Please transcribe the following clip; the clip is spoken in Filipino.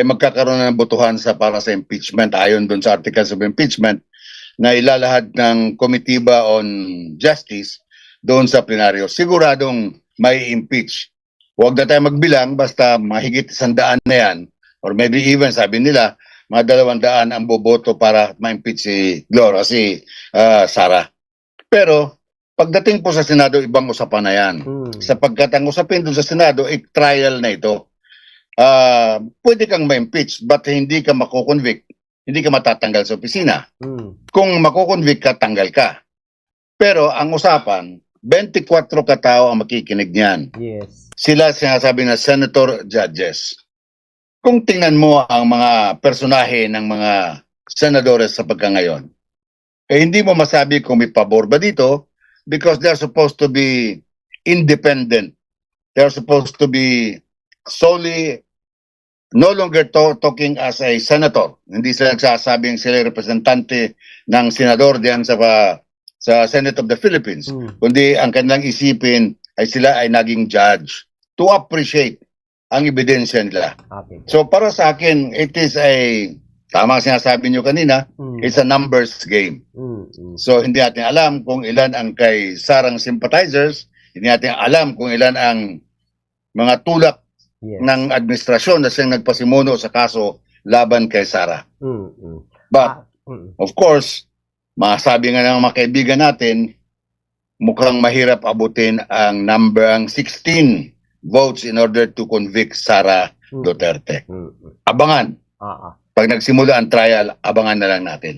magkakaroon ng botohan para sa impeachment ayon doon sa articles of impeachment na ilalahad ng Committee on Justice doon sa plenaryo. Siguradong may impeach. Huwag na tayo magbilang, basta mahigit 100 na yan, or maybe even, sabi nila, mga 200 ang boboto para ma-impeach si Sara. Pero, pagdating po sa Senado, ibang usapan na yan. Sapagkat ang usapin doon sa Senado, trial na ito. Pwede kang ma-impeach, but hindi ka mako-convict, hindi ka matatanggal sa opisina. Kung mako-convict ka, tanggal ka. Pero, ang usapan, 24 katao ang makikinig niyan. Yes. Sila sinasabi na senator judges. Kung tingnan mo ang mga personahe ng mga senadores sa pagkangayon, hindi mo masabi kung may pabor ba dito because they're supposed to be independent. They're supposed to be solely no longer talking as a senator. Hindi sila nagsasabing sila representante ng senador diyan sa Senate of the Philippines. Kundi ang kanilang isipin ay sila ay naging judge to appreciate ang ebidensya nila. Okay. So para sa akin, it is tama ang sinasabi nyo kanina, it's a numbers game. So hindi natin alam kung ilan ang kay Sarang sympathizers, hindi natin alam kung ilan ang mga tulak ng administrasyon na siyang nagpasimuno sa kaso laban kay Sara. But, of course, masabi nga ng mga kaibigan natin, mukhang mahirap abutin ang 16 votes in order to convict Sara Duterte. Abangan. Pag nagsimula ang trial, abangan na lang natin.